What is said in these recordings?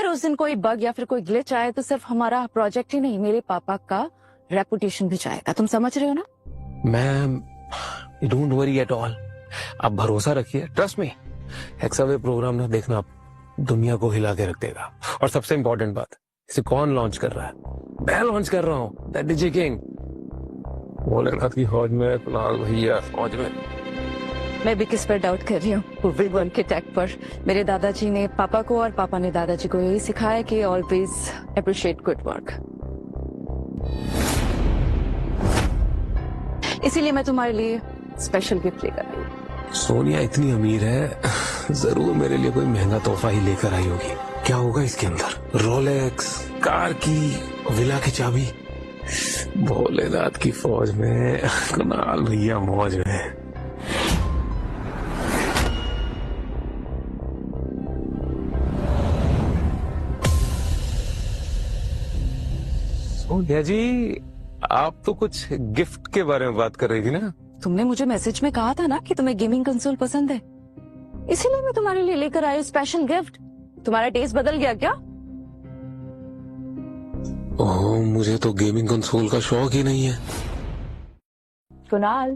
अगर उस दिन कोई बग या फिर कोई ग्लिच आए तो सिर्फ हमारा प्रोजेक्ट ही नहीं, मेरे पापा का रेपुटेशन भी जाएगा। तुम समझ रहे हो ना? Ma'am, don't worry at all. आप भरोसा रखिए, ट्रस्ट मी। हेक्सावे प्रोग्राम ना देखना, आप दुनिया को हिला के रख देगा। और सबसे इंपॉर्टेंट बात, इसे कौन लॉन्च कर रहा है? मैं लॉन्च कर रहा हूँ। दैट डीजे किंग भोलेनाथ की फौज में, कुणाल भैया फौज में। मैं भी किस पर डाउट कर रही हूँ? विवन के टैग पर। मेरे दादाजी ने पापा को और पापा ने दादाजी को यही सिखाया कि ऑलवेज अप्रिशिएट गुड वर्क। इसीलिए मैं तुम्हारे लिए स्पेशल गिफ्ट लेकर आई हूँ। सोनिया इतनी अमीर है, जरूर मेरे लिए कोई महंगा तोहफा ही लेकर आई होगी। क्या होगा इसके अंदर? रोलेक्स, कार की, विला की चाबी। भोलेनाथ की फौज में, कुणाल भैया मौज में। सोनिया जी, आप तो कुछ गिफ्ट के बारे में बात कर रही थी ना? तुमने मुझे मैसेज में कहा था ना कि तुम्हें गेमिंग कंसोल पसंद है, इसीलिए मैं तुम्हारे लिए लेकर आई हूँ स्पेशल गिफ्ट। तुम्हारा टेस्ट बदल गया क्या? ओह, मुझे तो गेमिंग कंसोल का शौक ही नहीं है। कुणाल,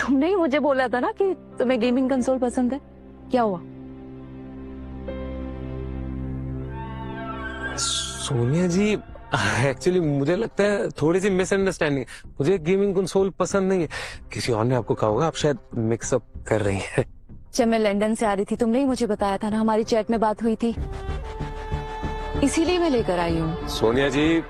तुमने ही मुझे बोला था ना कि तुम्हें गेमिंग कंसोल पसंद है। क्या हुआ? सोनिया जी, एक्चुअली मुझे लगता है थोड़ी सी मिसअंडरस्टैंडिंग। मुझे गेमिंग कंसोल पसंद नहीं है। किसी और ने आपको कहा होगा, आप शायद मिक्सअप कर रही हैं। जब मैं लंदन से आ रही थी, तुमने ही मुझे बताया था ना, हमारी चैट में बात हुई थी, इसीलिए मैं लेकर आई हूँ। सोनिया जी,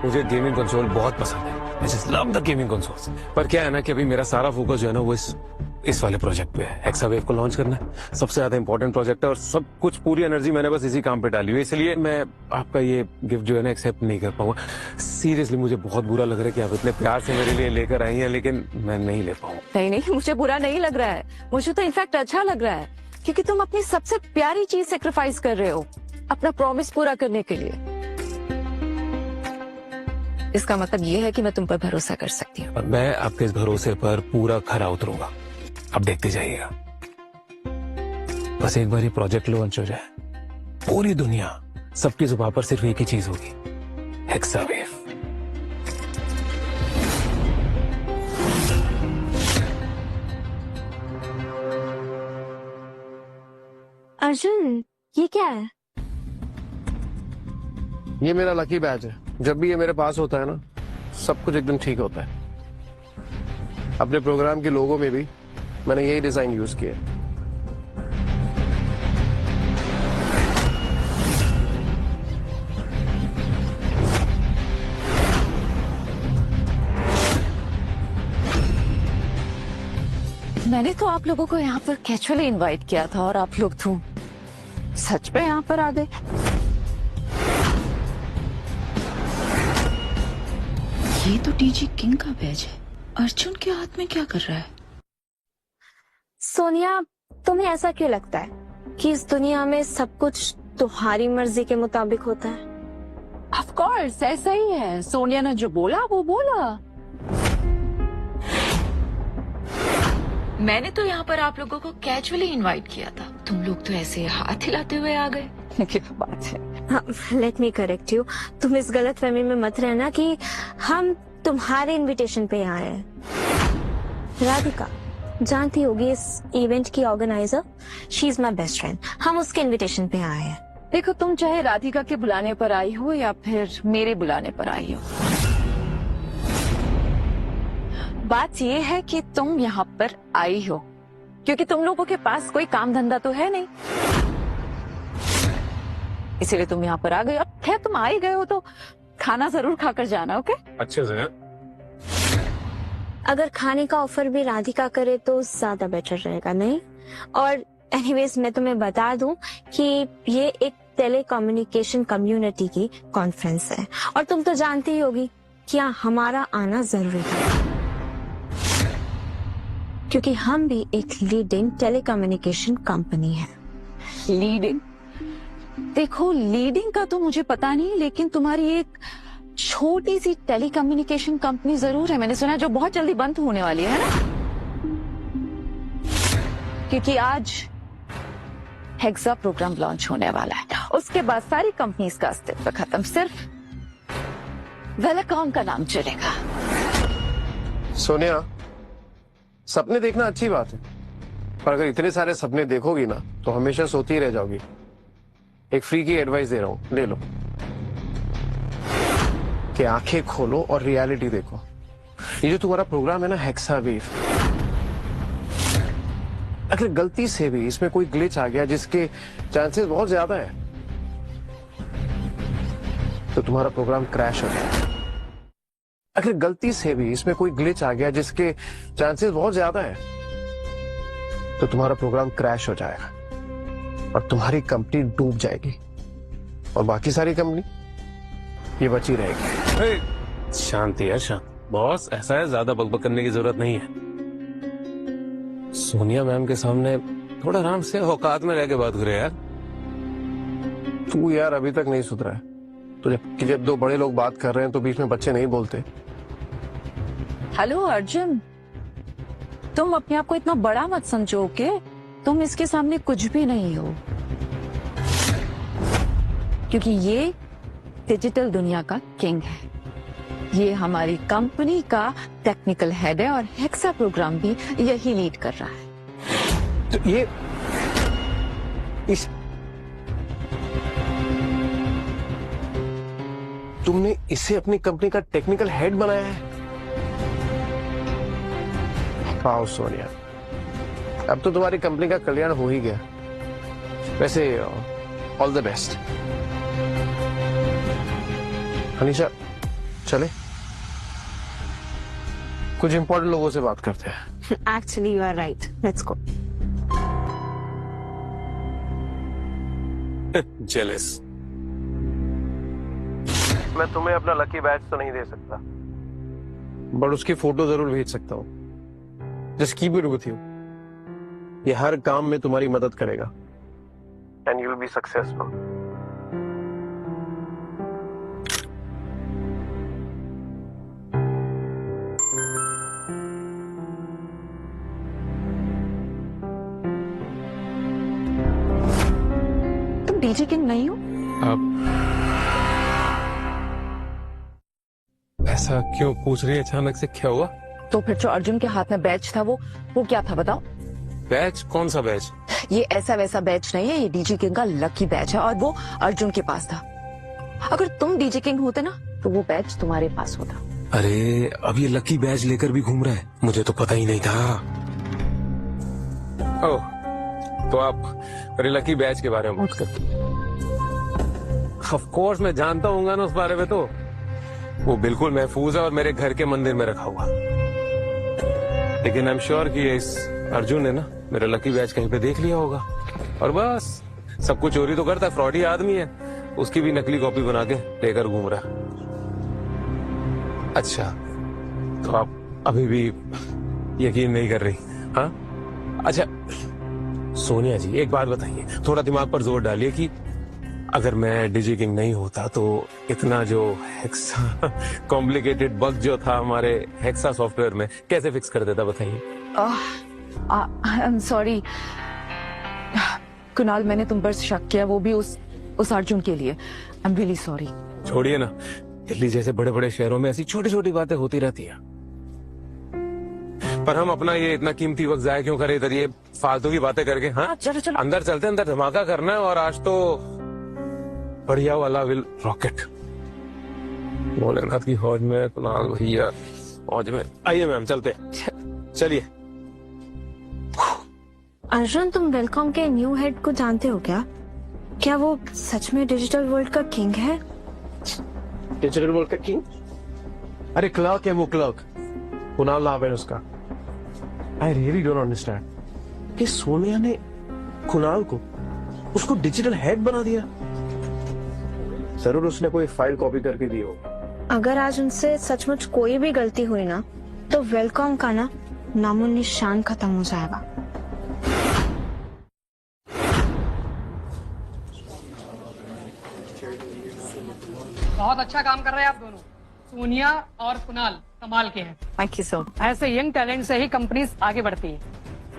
मुझे गेमिंग कंसोल बहुत पसंद है। I just love the gaming consoles। पर क्या है ना कि अभी मेरा सारा फोकस जो है ना वो इस वाले प्रोजेक्ट पे है। हेक्सावेव को लॉन्च करना है, सबसे ज्यादा इंपॉर्टेंट प्रोजेक्ट है और सब कुछ पूरी एनर्जी मैंने बस इसी काम पे डाली हुई है। इसलिए मैं आपका ये गिफ्ट जो है ना एक्सेप्ट नहीं कर पाऊंगा। सीरियसली मुझे बहुत बुरा लग रहा है कि आप इतने प्यार से मेरे लिए लेकर आई हैं, लेकिन मैं नहीं ले पाऊंगा। नहीं नहीं, मुझे बुरा नहीं लग रहा है, मुझे तो इनफैक्ट अच्छा लग रहा है, क्योंकि तुम अपनी सबसे प्यारी चीज सेक्रीफाइस कर रहे हो अपना प्रॉमिस पूरा करने के लिए। इसका मतलब ये है कि मैं तुम पर भरोसा कर सकती हूँ। और मैं आपके इस भरोसे पर पूरा खरा उतरूंगा। अब देखते जाइएगा। बस एक बार ये प्रोजेक्ट लॉन्च हो जाए, पूरी दुनिया, सबकी जुबान पर सिर्फ एक ही चीज होगी, हेक्सावेव। अर्जुन, ये क्या है? ये मेरा लकी बैच है। जब भी ये मेरे पास होता है ना, सब कुछ एकदम ठीक होता है। अपने प्रोग्राम के लोगों में भी मैंने यही डिजाइन यूज किया है। मैंने तो आप लोगों को यहाँ पर कैजुअली इनवाइट किया था और आप लोग तो सच में यहाँ पर आ गए। ये तो डीजे किंग का बैज है। अर्जुन के हाथ में क्या कर रहा है? सोनिया, तुम्हें ऐसा क्यों लगता है कि इस दुनिया में सब कुछ तुम्हारी मर्जी के मुताबिक होता है? ऑफ कोर्स ऐसा ही है। सोनिया ने जो बोला वो बोला। मैंने तो यहाँ पर आप लोगों को कैजुअली इनवाइट किया था, तुम लोग तो ऐसे हाथ हिलाते हुए आ गए। क्या बात है? Let me correct you. तुम इस गलत फहमी में मत रहना कि हम तुम्हारे इनविटेशन पे आए हैं। राधिका जानती होगी इस इवेंट की organiser, she is my best friend. हम उसके इनविटेशन पे आए हैं। देखो, तुम चाहे राधिका के बुलाने पर आई हो या फिर मेरे बुलाने पर आई हो, बात ये है कि तुम यहाँ पर आई हो क्योंकि तुम लोगों के पास कोई काम धंधा तो है नहीं, इसीलिए तुम यहाँ पर आ गए। अब खैर तुम आ ही गए हो तो खाना जरूर खाकर जाना। ओके? अच्छे से। अगर खाने का ऑफर भी राधिका करे तो ज्यादा बेटर रहेगा, नहीं? और एनीवेज मैं तुम्हें बता दूं कि ये एक टेलीकम्युनिकेशन कम्युनिटी की कॉन्फ्रेंस है और तुम तो जानती ही होगी कि यहाँ हमारा आना जरूरी था, क्योंकि हम भी एक लीडिंग टेलीकम्युनिकेशन कंपनी है। लीडिंग? देखो, लीडिंग का तो मुझे पता नहीं, लेकिन तुम्हारी एक छोटी सी टेलीकम्युनिकेशन कंपनी जरूर है, मैंने सुना है, जो बहुत जल्दी बंद होने वाली है ना? क्योंकि आज हेक्सा प्रोग्राम लॉन्च होने वाला है। उसके बाद सारी कंपनीज का अस्तित्व खत्म, सिर्फ वेलकॉम का नाम चलेगा। सोनिया, सपने देखना अच्छी बात है, पर अगर इतने सारे सपने देखोगी ना तो हमेशा सोती ही रह जाओगी। एक फ्री की एडवाइस दे रहा हूं, ले लो कि आंखें खोलो और रियलिटी देखो। ये जो तुम्हारा प्रोग्राम है ना हेक्सा वेव, अगर गलती से भी इसमें कोई ग्लिच आ गया, जिसके चांसेस बहुत ज्यादा है, तो तुम्हारा प्रोग्राम क्रैश हो जाएगा। अगर गलती से भी इसमें कोई ग्लिच आ गया, जिसके चांसेस बहुत ज्यादा है, तो तुम्हारा प्रोग्राम क्रैश हो जाएगा और तुम्हारी कंपनी डूब जाएगी और बाकी सारी कंपनी ये बची रहेगी। शांति है, शांत। बॉस ऐसा है, ज्यादा बकबक करने की जरूरत नहीं है। सोनिया मैम के सामने थोड़ा आराम से औकात में रह के बात करे यार। तू यार अभी तक नहीं सुधरा है। तो जब दो बड़े लोग बात कर रहे हैं तो बीच में बच्चे नहीं बोलते। हेलो अर्जुन, तुम अपने आप को इतना बड़ा मत समझो के, तुम इसके सामने कुछ भी नहीं हो, क्योंकि ये डिजिटल दुनिया का किंग है। ये हमारी कंपनी का टेक्निकल हेड है और हेक्सा प्रोग्राम भी यही लीड कर रहा है। तो ये तुमने इसे अपनी कंपनी का टेक्निकल हेड बनाया है? वाह सोनिया, अब तो तुम्हारी कंपनी का कल्याण हो ही गया। वैसे ऑल द बेस्ट। अनीशा चले, कुछ इंपॉर्टेंट लोगों से बात करते हैं। Actually you are right, let's go. Jealous. मैं तुम्हें अपना लकी बैच तो नहीं दे सकता, बट उसकी फोटो जरूर भेज सकता हूँ। Just keep it with you. ये हर काम में तुम्हारी मदद करेगा and you will be successful. तुम डीजे किंग नहीं हो? अब ऐसा क्यों पूछ रही है अचानक से, क्या हुआ? तो फिर जो अर्जुन के हाथ में बैच था वो क्या था बताओ? बैच? कौन सा बैच? ये ऐसा वैसा बैच नहीं है, ये डीजे किंग का लकी बैच है और वो अर्जुन के पास था। अगर तुम डीजे किंग होते ना तो वो बैच तुम्हारे पास होता। अरे अब ये लकी बैच लेकर भी घूम रहा है, मुझे तो पता ही नहीं था। ओह, तो आप मेरे लकी बैच के बारे में बात करते? ऑफ कोर्स मैं जानता हूँ ना उस बारे में, तो वो बिल्कुल महफूज है और मेरे घर के मंदिर में रखा हुआ। लेकिन आई एम श्योर कि इस अर्जुन ने ना मेरा लकी बैच कहीं पे देख लिया होगा और बस सब कुछ चोरी तो करता है, फ्रॉडी आदमी है, उसकी भी नकली कॉपी बना के लेकर घूम रहा। अच्छा, तो आप अभी भी यकीन नहीं कर रही? हाँ अच्छा सोनिया जी, एक बात बताइए, थोड़ा दिमाग पर जोर डालिए कि अगर मैं डीजे किंग नहीं होता तो इतना जो हेक्सा कॉम्प्लिकेटेड बग जो था हमारे हेक्सा सॉफ्टवेयर में कैसे फिक्स कर देता, बताइए। आई एम सॉरी कुणाल, मैंने तुम पर शक किया, वो भी उस अर्जुन के लिए। I am really sorry. छोड़िए ना, दिल्ली जैसे बड़े बड़े शहरों में ऐसी छोटी छोटी बातें होती रहती है, पर हम अपना ये इतना कीमती वक्त जाया क्यों करें इधर ये फालतू की बातें करके। हाँ चलो चलो अंदर चलते, अंदर धमाका करना है और आज तो बढ़िया वाला विल रॉकेट। भोलेनाथ की फौज में, कुणाल भैया फौज में। आइए मैम चलते, चलिए। अर्जुन, तुम वेलकॉम के न्यू हेड को जानते हो क्या? क्या वो सच में डिजिटल वर्ल्ड का किंग है? डिजिटल वर्ल्ड का किंग? अरे क्लर्क है वो, क्लर्क। कुणाल नाम है उसका। आई रियली डोंट अंडरस्टैंड कि सोनिया ने कुणाल को उसको डिजिटल हेड बना दिया। जरूर उसने कोई फाइल कॉपी करके दी हो। अगर आज उनसे सचमुच कोई भी गलती हुई ना तो वेलकॉम का ना नामो निशान खत्म हो जाएगा। बहुत अच्छा काम कर रहे हैं आप दोनों। सोनिया और कुणाल कमाल के हैं। Thank you so. ऐसे यंग टैलेंट से ही कंपनीज आगे बढ़ती है।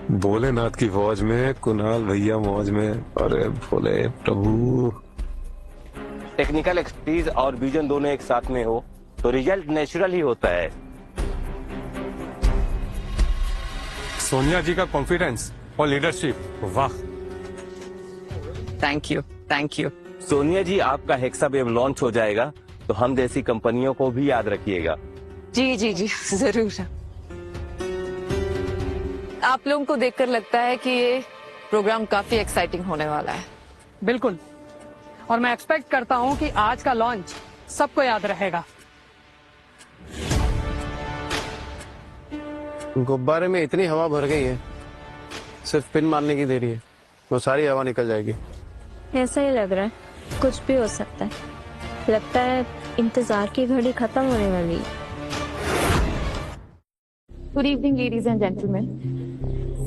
भोलेनाथ की फौज में, कुणाल भैया मौज में। अरे भोले प्रभु। टेक्निकल एक्सपर्टीज और विजन दोनों एक साथ में हो तो रिजल्ट नेचुरल ही होता है। सोनिया जी का कॉन्फिडेंस और लीडरशिप, वाह। Thank you, thank you. Sonia ji, आपका हेक्सावेव लॉन्च हो जाएगा तो हम जैसी कंपनियों को भी याद रखिएगा। जी जी जी, जरूर। आप लोगों को देखकर लगता है कि ये प्रोग्राम काफी एक्साइटिंग होने वाला है। बिल्कुल, और मैं एक्सपेक्ट करता हूँ कि आज का लॉन्च सबको याद रहेगा। गुब्बारे में इतनी हवा भर गई है, सिर्फ पिन मारने की देरी है, वो सारी हवा निकल जाएगी। ऐसा ही लग रहा है, कुछ भी हो सकता है। लगता है इंतजार की घड़ी खत्म होने वाली है। Good evening ladies and gentleman.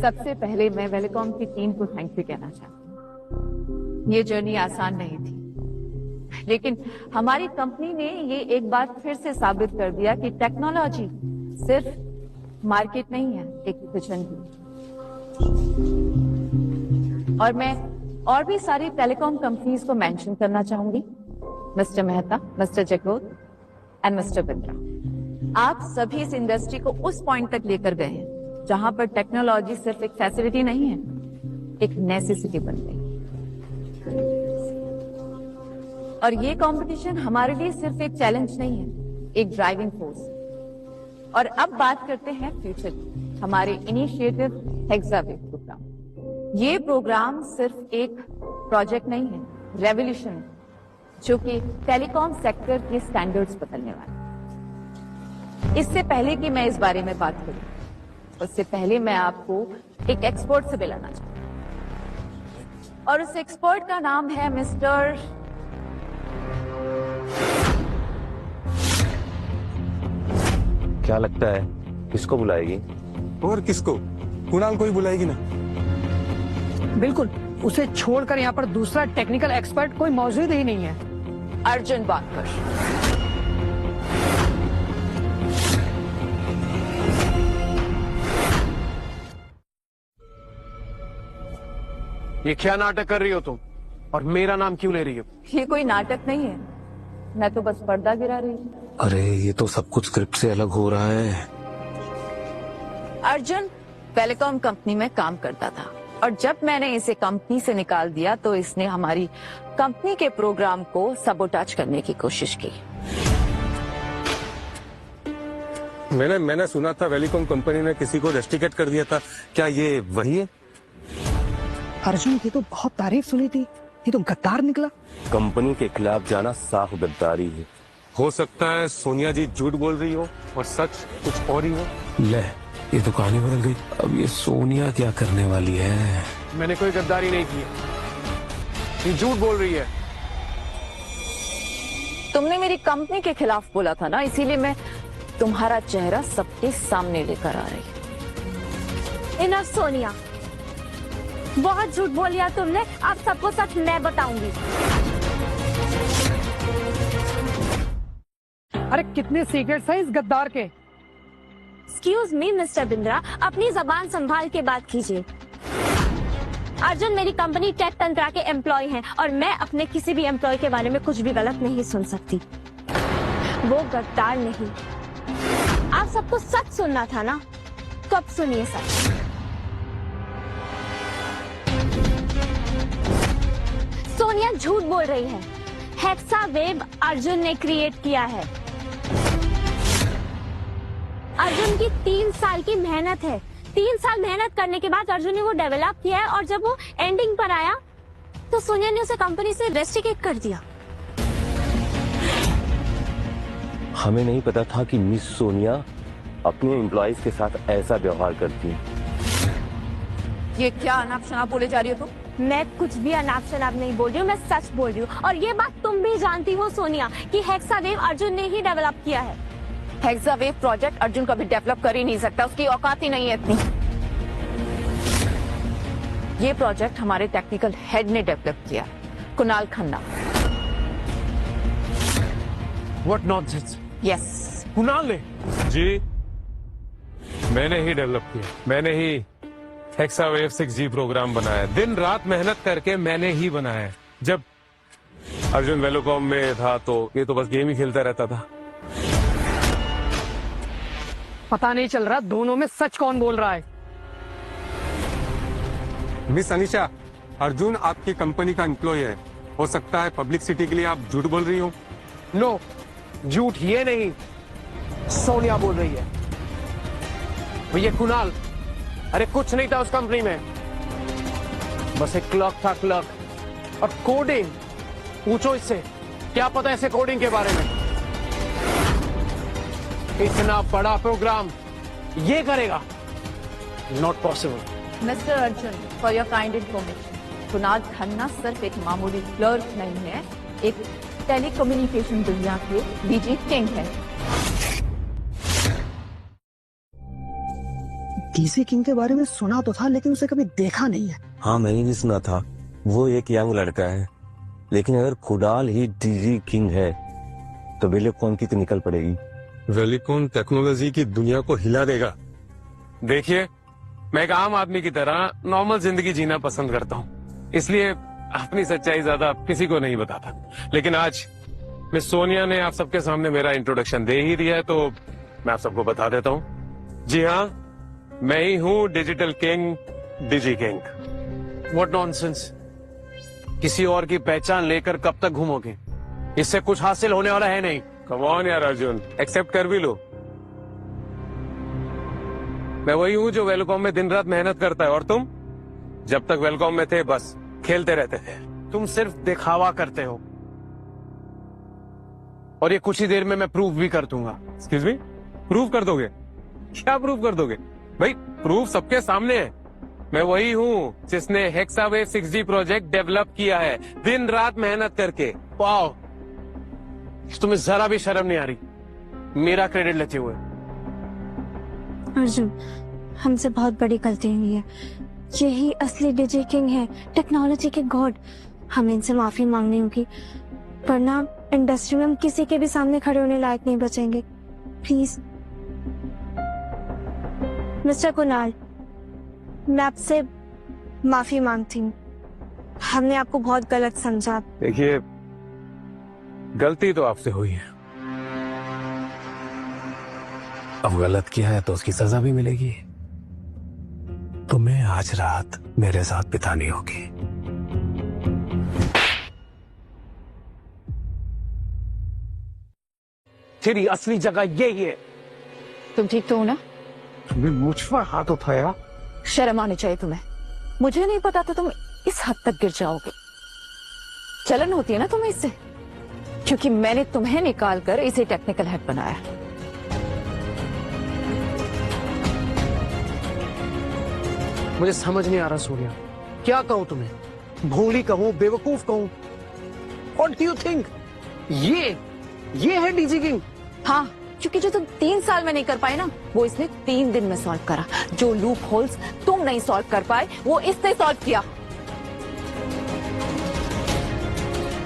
सबसे पहले मैं वेलकॉम की टीम को थैंक यू कहना चाहती हूँ। ये जर्नी आसान नहीं थी, लेकिन हमारी कंपनी ने ये एक बार फिर से साबित कर दिया कि टेक्नोलॉजी सिर्फ मार्केट नहीं है, एक विजन भी। और मैं और भी सारी टेलीकॉम कंपनीज को मेंशन करना चाहूंगी, mister Mehta, mister Jagot and mister Bindra. आप सभी इस इंडस्ट्री को उस पॉइंट तक लेकर गए हैं जहां पर टेक्नोलॉजी सिर्फ एक फैसिलिटी नहीं है, एक नेसेसिटी बन गई। और ये कंपटीशन हमारे लिए सिर्फ एक चैलेंज नहीं है, एक ड्राइविंग फोर्स। और अब बात करते हैं फ्यूचर की, हमारे इनिशिएटिव हेक्सावेव प्रोग्राम। ये प्रोग्राम सिर्फ एक प्रोजेक्ट नहीं है, रेवोल्यूशन है, जो कि टेलीकॉम सेक्टर के स्टैंडर्ड्स बदलने वाला है। इससे पहले कि मैं इस बारे में बात करूं, उससे पहले मैं आपको एक एक्सपर्ट से मिलाना चाहती हूं, और उस एक्सपर्ट का नाम है मिस्टर क्या लगता है किसको बुलाएगी? और किसको? कुणाल को ही बुलाएगी ना। बिल्कुल, उसे छोड़कर यहाँ पर दूसरा टेक्निकल एक्सपर्ट कोई मौजूद ही नहीं है। अर्जुन बांकर। ये क्या नाटक कर रही हो तुम, और मेरा नाम क्यों ले रही हो? ये कोई नाटक नहीं है, मैं तो बस पर्दा गिरा रही हूँ। अरे ये तो सब कुछ स्क्रिप्ट से अलग हो रहा है। अर्जुन टेलीकॉम कंपनी में काम करता था, और जब मैंने इसे कंपनी से निकाल दिया तो इसने हमारी कंपनी के प्रोग्राम को सबोटाज करने की कोशिश की। मैंने सुना था वेलिकॉम कंपनी ने किसी को रेस्टिकेट कर दिया था, क्या ये वही है? अर्जुन की तो बहुत तारीफ सुनी थी, ये तो गद्दार निकला। कंपनी के खिलाफ जाना साफ गद्दारी है। हो सकता है सोनिया जी झूठ बोल रही हो और सच कुछ और ही हो। ले, ये तो कहानी बदल गई। अब ये सोनिया क्या करने वाली है? मैंने कोई गद्दारी नहीं की, ये झूठ बोल रही है। तुमने मेरी कंपनी के खिलाफ बोला था ना, इसीलिए मैं तुम्हारा चेहरा सबके सामने लेकर आ रही। इनफ सोनिया, बहुत झूठ बोल लिया तुमने, अब सबको सच मैं बताऊंगी। अरे कितने सीक्रेट्स हैं इस गद्दार के। एक्सक्यूज मी मिस्टर बिंद्रा, अपनी जबान संभाल के बात कीजिए। अर्जुन मेरी कंपनी टेक तंत्रा के एम्प्लॉय हैं, और मैं अपने किसी भी एम्प्लॉय के बारे में कुछ भी गलत नहीं सुन सकती। वो गद्दार नहीं। आप सबको सच सुनना था ना, तो अब सुनिए सच। सोनिया झूठ बोल रही है। हेक्सावेव अर्जुन ने क्रिएट किया है। अर्जुन की 3 साल की मेहनत है। 3 साल मेहनत करने के बाद अर्जुन ने वो डेवलप किया है, और जब वो एंडिंग पर आया तो सोनिया ने उसे कंपनी से रेस्टिकेट कर दिया। हमें नहीं पता था कि मिस सोनिया अपने एम्प्लॉयज के साथ ऐसा व्यवहार करती है। ये क्या अनाप शनाप बोले जा रही हो तुम? मैं कुछ भी अनाप शनाप नहीं बोल रही हूँ, मैं सच बोल रही हूँ। और ये बात तुम भी जानती हो सोनिया, कि हेक्सावेव अर्जुन ने ही डेवलप किया है। हेक्सावेव प्रोजेक्ट अर्जुन कभी डेवलप कर ही नहीं सकता, उसकी औकात ही नहीं है इतनी। ये प्रोजेक्ट हमारे टेक्निकल हेड ने डेवलप किया, Kunal Khanna. What nonsense? Yes, Kunal ने? जी, मैंने ही डेवलप किया, मैंने ही हेक्सावेव 6G प्रोग्राम बनाया है। दिन रात मेहनत करके मैंने ही बनाया है। जब अर्जुन वेलोकॉम में था तो ये तो बस गेम ही खेलता रहता था। पता नहीं चल रहा दोनों में सच कौन बोल रहा है। मिस अनिशा, अर्जुन आपकी कंपनी का एम्प्लॉय है। हो सकता है पब्लिसिटी के लिए आप झूठ बोल रही हो। नो, झूठ ये नहीं, सोनिया बोल रही है। ये कुणाल, अरे कुछ नहीं था उस कंपनी में, बस एक क्लर्क था, क्लर्क। और कोडिंग, पूछो इससे क्या पता ऐसे कोडिंग के बारे में। इतना बड़ा प्रोग्राम ये करेगा, not possible. Mister Arjun, for your kind information, Kunal Khanna सिर्फ एक मामूली क्लर्क नहीं है, एक टेलीकम्युनिकेशन दुनिया के डीजी किंग है। डीजी किंग के बारे में सुना तो था लेकिन उसे कभी देखा नहीं है। हाँ, मैंने भी सुना था। वो एक यंग लड़का है, लेकिन अगर कुणाल ही डीजी किंग है तो वेलोकॉम की तो निकल पड़ेगी। वेलिकॉन टेक्नोलॉजी की दुनिया को हिला देगा। देखिए, मैं एक आम आदमी की तरह नॉर्मल जिंदगी जीना पसंद करता हूँ, इसलिए अपनी सच्चाई ज्यादा किसी को नहीं बताता। लेकिन आज मिस सोनिया ने आप सबके सामने मेरा इंट्रोडक्शन दे ही दिया है तो मैं आप सबको बता देता हूँ। जी हाँ, मैं ही हूँ digital king, digi king. What nonsense. किसी और की पहचान लेकर कब तक घूमोगे? इससे कुछ हासिल होने वाला है नहीं। कम ऑन यार अर्जुन, एक्सेप्ट कर भी लो। मैं वही हूँ जो वेलकॉम में दिन रात मेहनत करता है, और तुम जब तक वेलकॉम में थे बस खेलते रहते थे। तुम सिर्फ दिखावा करते हो, और ये कुछ ही देर में मैं प्रूव भी कर दूंगा। एक्सक्यूज मी, प्रूव कर दोगे? क्या प्रूव कर दोगे भाई? प्रूफ सबके सामने है। मैं वही हूँ जिसने हेक्सावेव 6G प्रोजेक्ट डेवलप किया है, दिन रात मेहनत करके। वाओ, तुम्हें जरा भी शर्म नहीं आ रही मेरा क्रेडिट लेते हुए? अर्जुन, हमसे बहुत बड़ी गलती हुई है। यही असली डीजी किंग है, टेक्नोलॉजी के गॉड। हमें इनसे माफी मांगनी होगी, वरना इंडस्ट्री में हम किसी के भी सामने खड़े होने लायक नहीं बचेंगे। प्लीज मिस्टर कुणाल, मैं आपसे माफी मांगती हूँ। हमने आपको बहुत गलत समझा। देखिए, गलती तो आपसे हुई है, अब गलत किया है तो उसकी सजा भी मिलेगी। तुम्हें आज रात मेरे साथ बितानी होगी। तेरी असली जगह यही है। तुम ठीक तो हो ना? तुमने मुझ पर हाथ उठाया। शर्म आनी चाहिए तुम्हें। मुझे नहीं पता था तुम इस हद तक गिर जाओगे। जलन होती है ना तुम्हें इससे, क्योंकि मैंने तुम्हें निकाल कर इसे टेक्निकल हेड बनाया। मुझे समझ नहीं आ रहा सोनिया, क्या कहूं तुम्हें? भोली कहूं, बेवकूफ कहूं? What do you think? ये है डीजी किंग। हाँ, क्योंकि जो तुम 3 साल में नहीं कर पाए ना, वो इसने 3 दिन में सॉल्व करा। जो लूप होल्स तुम नहीं सॉल्व कर पाए, वो इसने सॉल्व किया।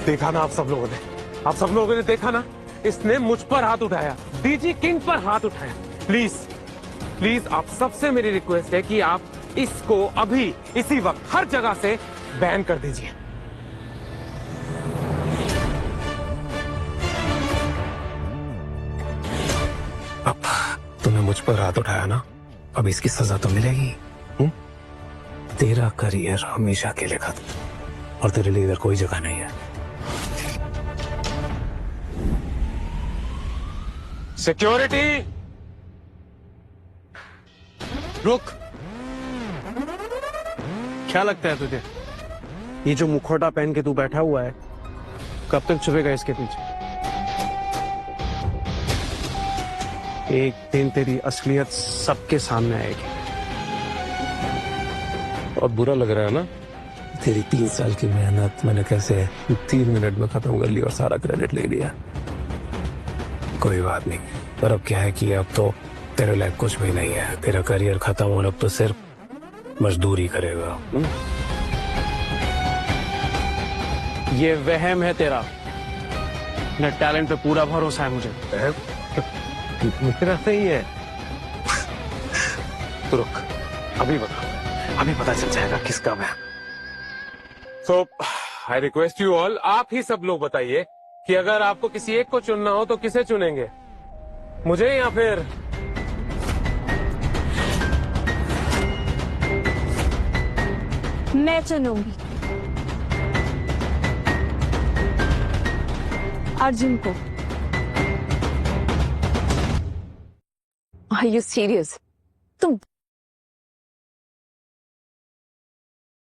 देखा ना आप सब लोगों ने, आप सब लोगों ने देखा ना, इसने मुझ पर हाथ उठाया, डीजी किंग पर हाथ उठाया। प्लीज प्लीज, आप सबसे मेरी रिक्वेस्ट है कि आप इसको अभी इसी वक्त हर जगह से बैन कर दीजिए। अब तूने मुझ पर हाथ उठाया ना, अब इसकी सजा तो मिलेगी। तेरा करियर हमेशा के लिए खत्म, और तेरे लिए इधर कोई जगह नहीं है। सिक्योरिटी, रुक। क्या लगता है तुझे, ये जो मुखौटा पहन के तू बैठा हुआ है, कब तक छुपेगा इसके पीछे? एक दिन तेरी असलियत सबके सामने आएगी। और बुरा लग रहा है ना? तेरी 3 साल की मेहनत मैंने कैसे 3 मिनट में खत्म कर ली और सारा क्रेडिट ले लिया। कोई बात नहीं, पर अब क्या है कि अब तो तेरे लायक कुछ भी नहीं है। तेरा करियर खत्म होने, अब तो सिर्फ मजदूरी करेगा। ये वहम है तेरा, मेरे टैलेंट पे पूरा भरोसा है मुझे। मेरा नहीं है। रुक, अभी बता, अभी पता चल जाएगा किसका मैं। सो आई रिक्वेस्ट यू ऑल, आप ही सब लोग बताइए कि अगर आपको किसी एक को चुनना हो तो किसे चुनेंगे, मुझे या फिर मैं चुनूंगी अर्जुन को। Are you serious? तुम